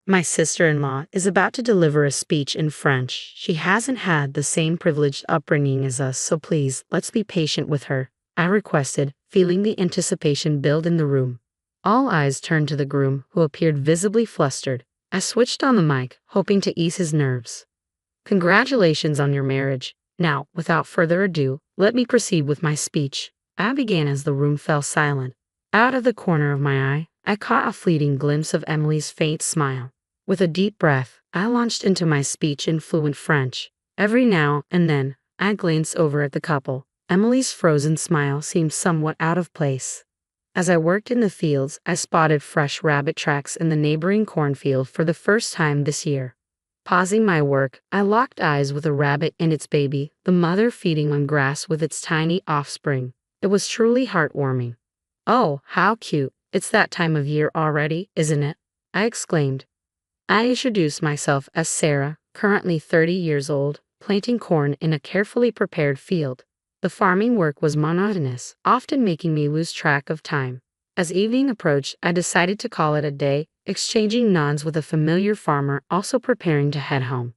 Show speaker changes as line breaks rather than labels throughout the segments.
My sister-in-law is about to deliver a speech in French. She hasn't had the same privileged upbringing as us, so please, let's be patient with her, I requested, feeling the anticipation build in the room. All eyes turned to the groom, who appeared visibly flustered. I switched on the mic, hoping to ease his nerves. Congratulations on your marriage. Now, without further ado, let me proceed with my speech. I began as the room fell silent. Out of the corner of my eye, I caught a fleeting glimpse of Emily's faint smile. With a deep breath, I launched into my speech in fluent French. Every now and then, I glanced over at the couple. Emily's frozen smile seemed somewhat out of place. As I worked in the fields, I spotted fresh rabbit tracks in the neighboring cornfield for the first time this year. Pausing my work, I locked eyes with a rabbit and its baby, the mother feeding on grass with its tiny offspring. It was truly heartwarming. "Oh, how cute. It's that time of year already, isn't it?" I exclaimed. I introduced myself as Sarah, currently 30 years old, planting corn in a carefully prepared field. The farming work was monotonous, often making me lose track of time. As evening approached, I decided to call it a day, exchanging nods with a familiar farmer also preparing to head home.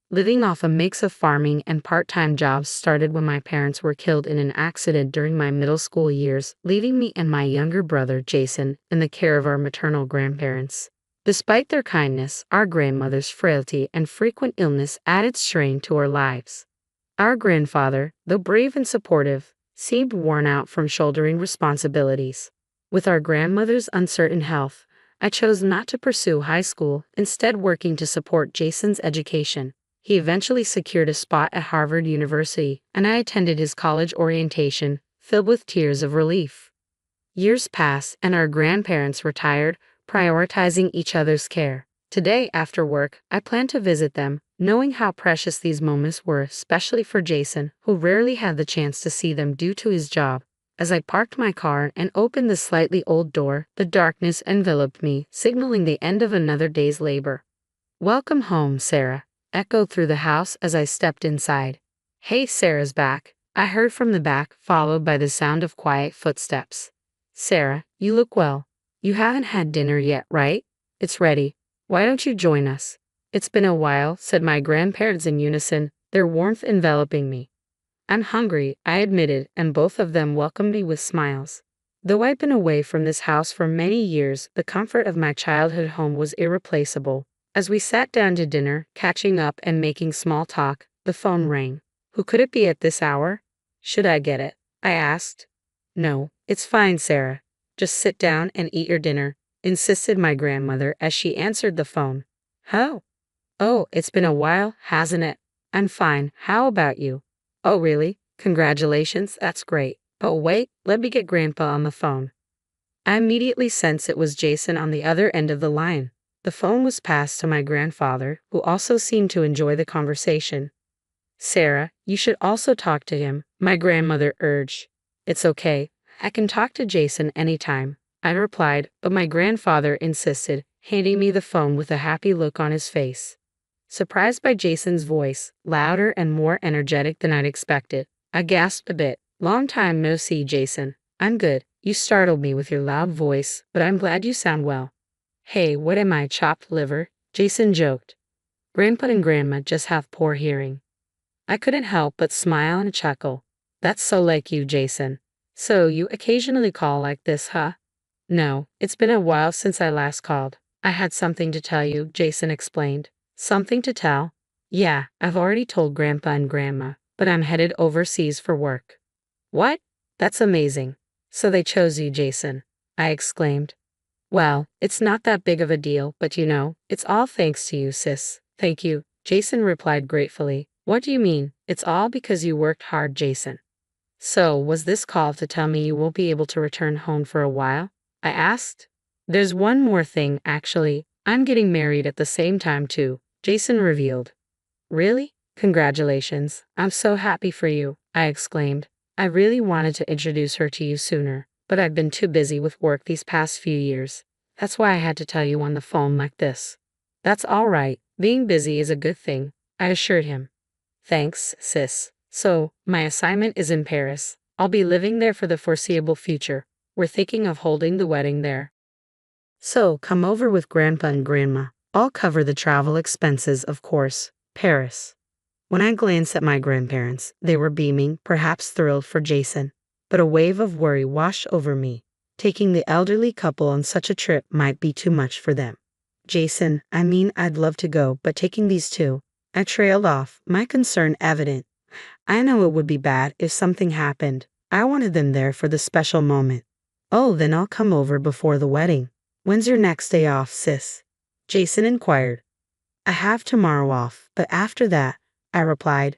Living off a mix of farming and part-time jobs started when my parents were killed in an accident during my middle school years, leaving me and my younger brother, Jason, in the care of our maternal grandparents. Despite their kindness, our grandmother's frailty and frequent illness added strain to our lives. Our grandfather, though brave and supportive, seemed worn out from shouldering responsibilities. With our grandmother's uncertain health, I chose not to pursue high school, instead working to support Jason's education. He eventually secured a spot at Harvard University, and I attended his college orientation, filled with tears of relief. Years passed, and our grandparents retired, prioritizing each other's care. Today, after work, I plan to visit them, knowing how precious these moments were, especially for Jason, who rarely had the chance to see them due to his job. As I parked my car and opened the slightly old door, the darkness enveloped me, signaling the end of another day's labor. "Welcome home, Sarah," echoed through the house as I stepped inside. "Hey, Sarah's back," I heard from the back, followed by the sound of quiet footsteps. "Sarah, you look well. You haven't had dinner yet, right? It's ready. Why don't you join us?" "It's been a while," said my grandparents in unison, their warmth enveloping me. "I'm hungry," I admitted, and both of them welcomed me with smiles. Though I'd been away from this house for many years, the comfort of my childhood home was irreplaceable. As we sat down to dinner, catching up and making small talk, the phone rang. "Who could it be at this hour?" "Should I get it?" I asked. "No, it's fine, Sarah. Just sit down and eat your dinner," insisted my grandmother as she answered the phone. "How? Oh, it's been a while, hasn't it?" "I'm fine. How about you?" "Oh, really? Congratulations, that's great. But wait, let me get Grandpa on the phone." I immediately sensed it was Jason on the other end of the line. The phone was passed to my grandfather, who also seemed to enjoy the conversation. "Sarah, you should also talk to him," my grandmother urged. "It's okay. I can talk to Jason anytime," I replied, but my grandfather insisted, handing me the phone with a happy look on his face. Surprised by Jason's voice, louder and more energetic than I'd expected, I gasped a bit. "Long time no see, Jason." "I'm good. You startled me with your loud voice, but I'm glad you sound well." "Hey, what am I, chopped liver?" Jason joked. "Grandpa and Grandma just have poor hearing." I couldn't help but smile and chuckle. "That's so like you, Jason. So you occasionally call like this, huh?" "No, it's been a while since I last called. I had something to tell you," Jason explained. "Something to tell?" "Yeah, I've already told Grandpa and Grandma, but I'm headed overseas for work." "What? That's amazing. So they chose you, Jason," I exclaimed. "Well, it's not that big of a deal, but you know, it's all thanks to you, sis." "Thank you," Jason replied gratefully. "What do you mean? It's all because you worked hard, Jason." "So, was this call to tell me you won't be able to return home for a while?" I asked. "There's one more thing, actually. I'm getting married at the same time, too," Jason revealed. "Really? Congratulations. I'm so happy for you," I exclaimed. I really wanted to introduce her to you sooner, but I've been too busy with work these past few years. That's why I had to tell you on the phone like this. "That's all right. Being busy is a good thing," I assured him. "Thanks, sis. So, my assignment is in Paris. I'll be living there for the foreseeable future. We're thinking of holding the wedding there. So, come over with Grandpa and Grandma. I'll cover the travel expenses, of course. Paris. When I glanced at my grandparents, they were beaming, perhaps thrilled for Jason. But a wave of worry washed over me. Taking the elderly couple on such a trip might be too much for them. Jason, I mean, I'd love to go, but taking these two. I trailed off, my concern evident. I know it would be bad if something happened. I wanted them there for the special moment. Oh, then I'll come over before the wedding. When's your next day off, sis? Jason inquired. I have tomorrow off, but after that, I replied.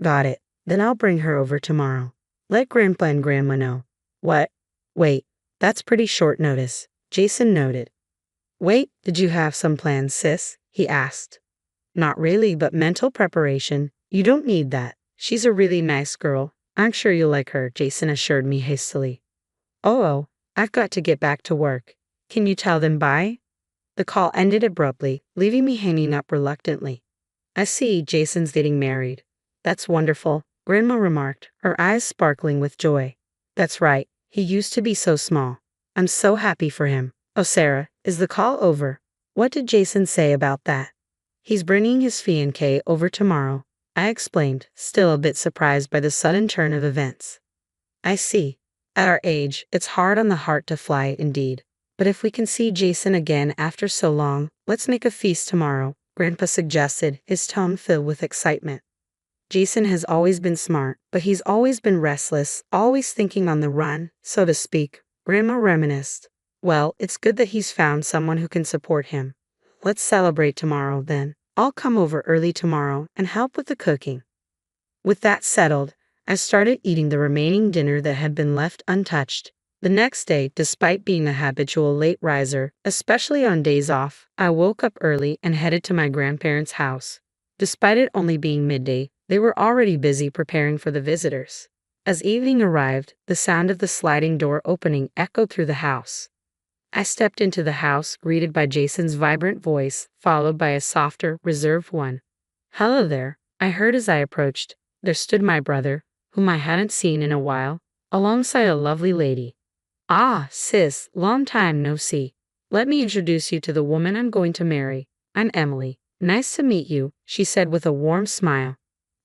Got it. Then I'll bring her over tomorrow. Let Grandpa and Grandma know. What? Wait, that's pretty short notice, Jason noted. Wait, did you have some plans, sis? He asked. Not really, but mental preparation. You don't need that. She's a really nice girl. I'm sure you'll like her, Jason assured me hastily. Oh, I've got to get back to work. Can you tell them bye? The call ended abruptly, leaving me hanging up reluctantly. I see Jason's getting married. That's wonderful, Grandma remarked, her eyes sparkling with joy. That's right, he used to be so small. I'm so happy for him. Oh, Sarah, is the call over? What did Jason say about that? He's bringing his fiancée over tomorrow, I explained, still a bit surprised by the sudden turn of events. I see. At our age, it's hard on the heart to fly, indeed. But if we can see Jason again after so long, let's make a feast tomorrow, Grandpa suggested, his tone filled with excitement. Jason has always been smart, but he's always been restless, always thinking on the run, so to speak, Grandma reminisced. Well, it's good that he's found someone who can support him. Let's celebrate tomorrow, then. I'll come over early tomorrow and help with the cooking. With that settled, I started eating the remaining dinner that had been left untouched. The next day, despite being a habitual late riser, especially on days off, I woke up early and headed to my grandparents' house. Despite it only being midday, they were already busy preparing for the visitors. As evening arrived, the sound of the sliding door opening echoed through the house. I stepped into the house, greeted by Jason's vibrant voice, followed by a softer, reserved one. Hello there, I heard as I approached. There stood my brother, whom I hadn't seen in a while, alongside a lovely lady. Ah, sis, long time no see. Let me introduce you to the woman I'm going to marry. I'm Emily. Nice to meet you, she said with a warm smile.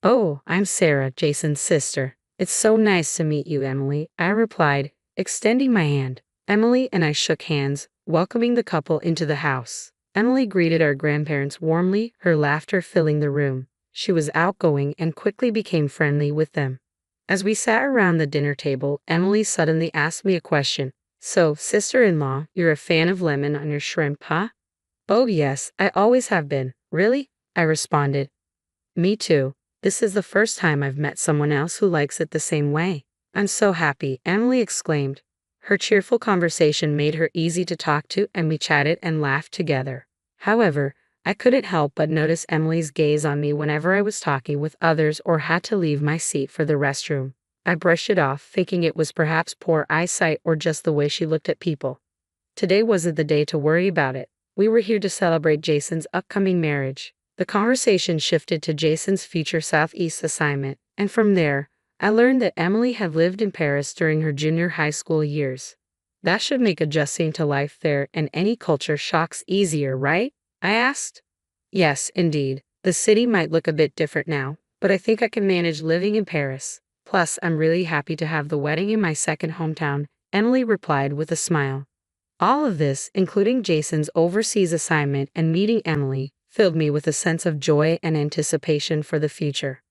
Oh, I'm Sarah, Jason's sister. It's so nice to meet you, Emily, I replied, extending my hand. Emily and I shook hands, welcoming the couple into the house. Emily greeted our grandparents warmly, her laughter filling the room. She was outgoing and quickly became friendly with them. As we sat around the dinner table, Emily suddenly asked me a question. So, sister-in-law, you're a fan of lemon on your shrimp, huh? Oh yes, I always have been. Really? I responded. Me too. This is the first time I've met someone else who likes it the same way. I'm so happy, Emily exclaimed. Her cheerful conversation made her easy to talk to, and we chatted and laughed together. However, I couldn't help but notice Emily's gaze on me whenever I was talking with others or had to leave my seat for the restroom. I brushed it off, thinking it was perhaps poor eyesight or just the way she looked at people. Today wasn't the day to worry about it. We were here to celebrate Jason's upcoming marriage. The conversation shifted to Jason's future Southeast assignment, and from there, I learned that Emily had lived in Paris during her junior high school years. That should make adjusting to life there and any culture shocks easier, right? I asked. Yes, indeed. The city might look a bit different now, but I think I can manage living in Paris. Plus, I'm really happy to have the wedding in my second hometown, Emily replied with a smile. All of this, including Jason's overseas assignment and meeting Emily, filled me with a sense of joy and anticipation for the future.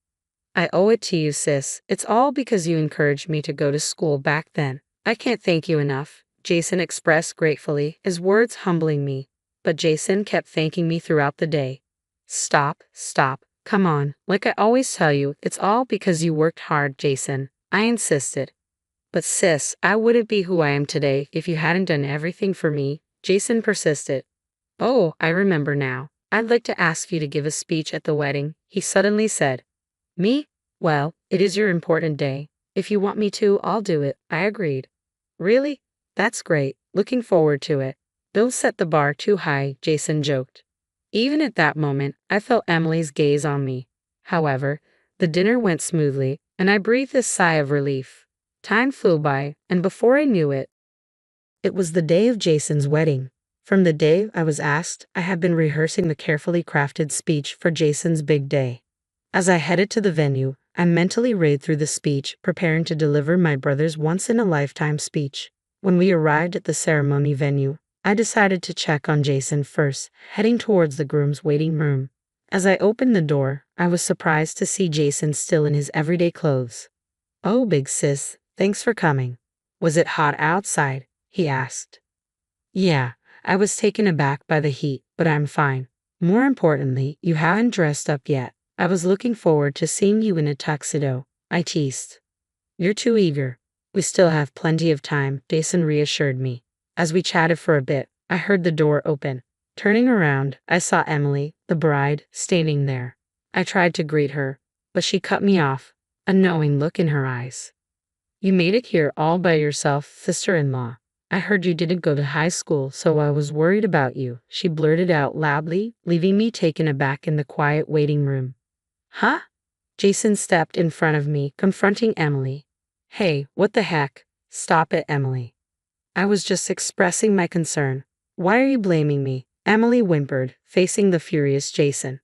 I owe it to you, sis. It's all because you encouraged me to go to school back then. I can't thank you enough, Jason expressed gratefully, his words humbling me. But Jason kept thanking me throughout the day. Stop. Come on. Like I always tell you, it's all because you worked hard, Jason. I insisted. But sis, I wouldn't be who I am today if you hadn't done everything for me, Jason persisted. Oh, I remember now. I'd like to ask you to give a speech at the wedding, he suddenly said. Me? Well, it is your important day. If you want me to, I'll do it, I agreed. Really? That's great. Looking forward to it. Don't set the bar too high, Jason joked. Even at that moment, I felt Emily's gaze on me. However, the dinner went smoothly, and I breathed a sigh of relief. Time flew by, and before I knew it, it was the day of Jason's wedding. From the day I was asked, I have been rehearsing the carefully crafted speech for Jason's big day. As I headed to the venue, I mentally read through the speech, preparing to deliver my brother's once-in-a-lifetime speech. When we arrived at the ceremony venue, I decided to check on Jason first, heading towards the groom's waiting room. As I opened the door, I was surprised to see Jason still in his everyday clothes. "Oh, big sis, thanks for coming. Was it hot outside?" he asked. "Yeah, I was taken aback by the heat, but I'm fine. More importantly, you haven't dressed up yet. I was looking forward to seeing you in a tuxedo," I teased. "You're too eager. We still have plenty of time," Jason reassured me. As we chatted for a bit, I heard the door open. Turning around, I saw Emily, the bride, standing there. I tried to greet her, but she cut me off, a knowing look in her eyes. "You made it here all by yourself, sister-in-law. I heard you didn't go to high school, so I was worried about you," she blurted out loudly, leaving me taken aback in the quiet waiting room. "Huh?" Jason stepped in front of me, confronting Emily. "Hey, what the heck? Stop it, Emily." "I was just expressing my concern. Why are you blaming me?" Emily whimpered, facing the furious Jason.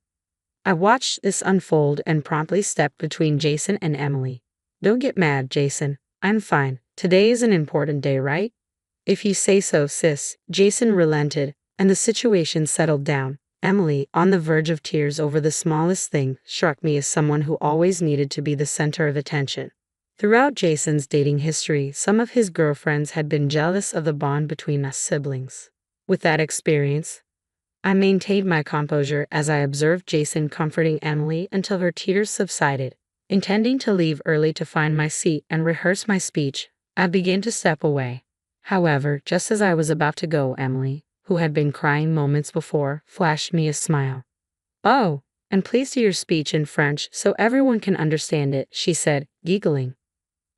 I watched this unfold and promptly stepped between Jason and Emily. "Don't get mad, Jason. I'm fine. Today is an important day, right?" "If you say so, sis." Jason relented, and the situation settled down. Emily, on the verge of tears over the smallest thing, struck me as someone who always needed to be the center of attention. Throughout Jason's dating history, some of his girlfriends had been jealous of the bond between us siblings. With that experience, I maintained my composure as I observed Jason comforting Emily until her tears subsided. Intending to leave early to find my seat and rehearse my speech, I began to step away. However, just as I was about to go, Emily, who had been crying moments before, flashed me a smile. "Oh, and please do your speech in French so everyone can understand it," she said, giggling.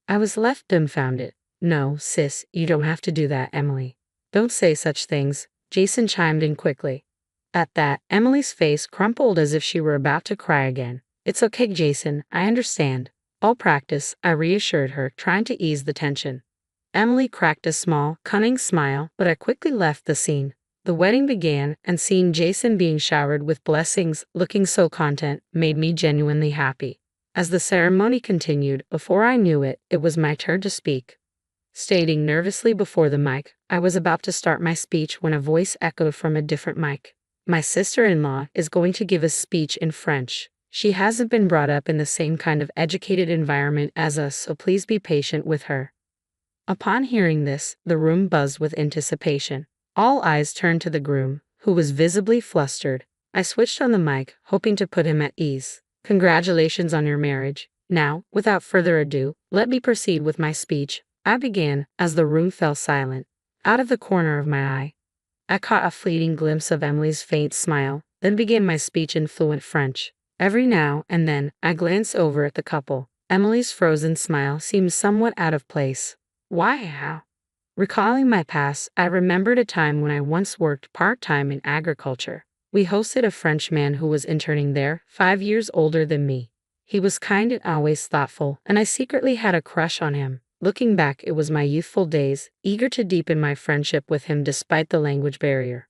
I was left dumbfounded. "No, sis, you don't have to do that, Emily. Don't say such things," Jason chimed in quickly. At that, Emily's face crumpled as if she were about to cry again. "It's okay, Jason, I understand. I'll practice," I reassured her, trying to ease the tension. Emily cracked a small, cunning smile, but I quickly left the scene. The wedding began, and seeing Jason being showered with blessings, looking so content, made me genuinely happy. As the ceremony continued, before I knew it, it was my turn to speak. Standing nervously before the mic, I was about to start my speech when a voice echoed from a different mic. "My sister-in-law is going to give a speech in French. She hasn't been brought up in the same kind of educated environment as us, so please be patient with her." Upon hearing this, the room buzzed with anticipation. All eyes turned to the groom, who was visibly flustered. I switched on the mic, hoping to put him at ease. "Congratulations on your marriage. Now, without further ado, let me proceed with my speech," I began, as the room fell silent. Out of the corner of my eye, I caught a fleeting glimpse of Emily's faint smile, then began my speech in fluent French. Every now and then, I glanced over at the couple. Emily's frozen smile seemed somewhat out of place. "Why, how?" Recalling my past, I remembered a time when I once worked part-time in agriculture. We hosted a French man who was interning there, 5 years older than me. He was kind and always thoughtful, and I secretly had a crush on him. Looking back, it was my youthful days, eager to deepen my friendship with him despite the language barrier.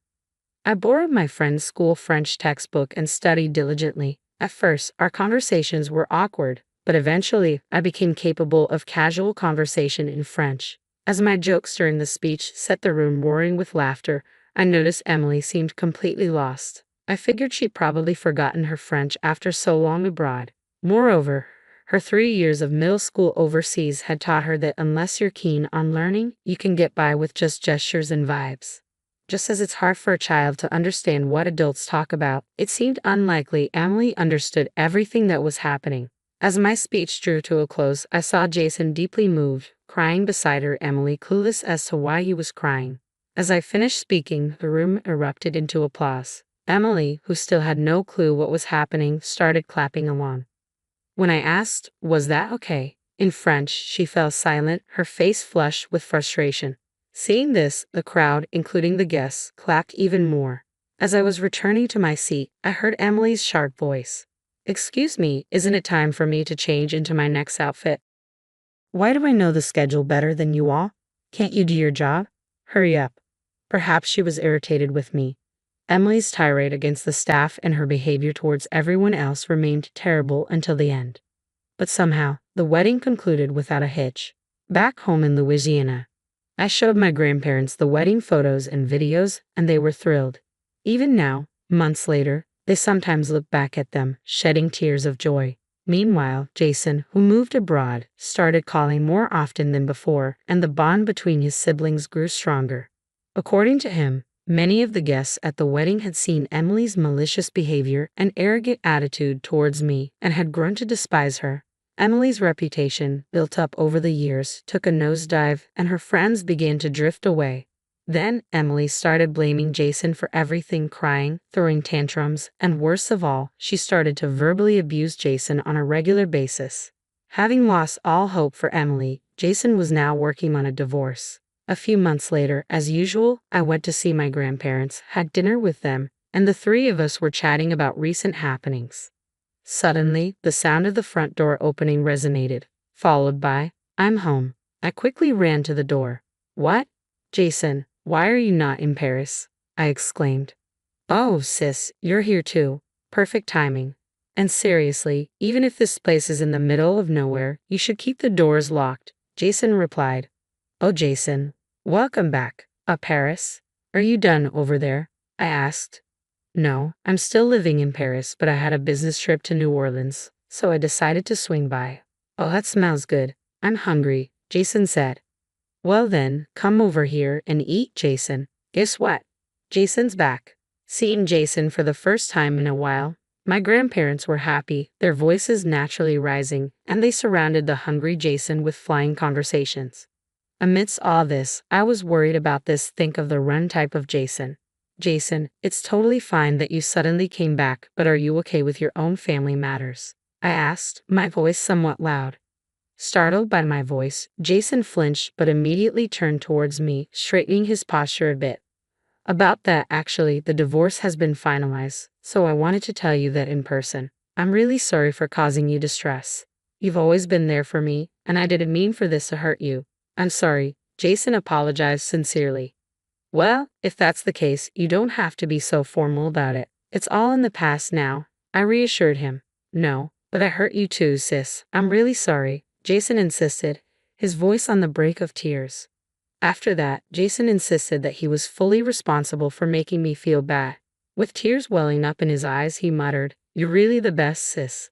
I borrowed my friend's school French textbook and studied diligently. At first, our conversations were awkward, but eventually, I became capable of casual conversation in French. As my jokes during the speech set the room roaring with laughter, I noticed Emily seemed completely lost. I figured she'd probably forgotten her French after so long abroad. Moreover, her 3 years of middle school overseas had taught her that unless you're keen on learning, you can get by with just gestures and vibes. Just as it's hard for a child to understand what adults talk about, it seemed unlikely Emily understood everything that was happening. As my speech drew to a close, I saw Jason deeply moved, crying beside her, Emily clueless as to why he was crying. As I finished speaking, the room erupted into applause. Emily, who still had no clue what was happening, started clapping along. When I asked, "Was that okay?" in French, she fell silent, her face flushed with frustration. Seeing this, the crowd, including the guests, clapped even more. As I was returning to my seat, I heard Emily's sharp voice. "Excuse me, isn't it time for me to change into my next outfit? Why do I know the schedule better than you all? Can't you do your job? Hurry up." Perhaps she was irritated with me. Emily's tirade against the staff and her behavior towards everyone else remained terrible until the end. But somehow, the wedding concluded without a hitch. Back home in Louisiana, I showed my grandparents the wedding photos and videos, and they were thrilled. Even now, months later, they sometimes look back at them, shedding tears of joy. Meanwhile, Jason, who moved abroad, started calling more often than before, and the bond between his siblings grew stronger. According to him, many of the guests at the wedding had seen Emily's malicious behavior and arrogant attitude towards me and had grown to despise her. Emily's reputation, built up over the years, took a nosedive, and her friends began to drift away. Then, Emily started blaming Jason for everything, crying, throwing tantrums, and worst of all, she started to verbally abuse Jason on a regular basis. Having lost all hope for Emily, Jason was now working on a divorce. A few months later, as usual, I went to see my grandparents, had dinner with them, and the three of us were chatting about recent happenings. Suddenly, the sound of the front door opening resonated, followed by, "I'm home." I quickly ran to the door. "What? Jason, why are you not in Paris?" I exclaimed. "Oh, sis, you're here too. Perfect timing. And seriously, even if this place is in the middle of nowhere, you should keep the doors locked," Jason replied. "Oh, Jason, welcome back. Paris? Are you done over there?" I asked. "No, I'm still living in Paris, but I had a business trip to New Orleans, so I decided to swing by." "Oh, that smells good. I'm hungry," Jason said. "Well then, come over here and eat, Jason. Guess what? Jason's back." Seeing Jason for the first time in a while, my grandparents were happy, their voices naturally rising, and they surrounded the hungry Jason with flying conversations. Amidst all this, I was worried about this think of the run type of Jason. "Jason, it's totally fine that you suddenly came back, but are you okay with your own family matters?" I asked, my voice somewhat loud. Startled by my voice, Jason flinched but immediately turned towards me, straightening his posture a bit. "About that, actually, the divorce has been finalized, so I wanted to tell you that in person. I'm really sorry for causing you distress. You've always been there for me, and I didn't mean for this to hurt you. I'm sorry." Jason apologized sincerely. "Well, if that's the case, you don't have to be so formal about it. It's all in the past now," I reassured him. "No, but I hurt you too, sis. I'm really sorry," Jason insisted, his voice on the brink of tears. After that, Jason insisted that he was fully responsible for making me feel bad. With tears welling up in his eyes, he muttered, "You're really the best, sis."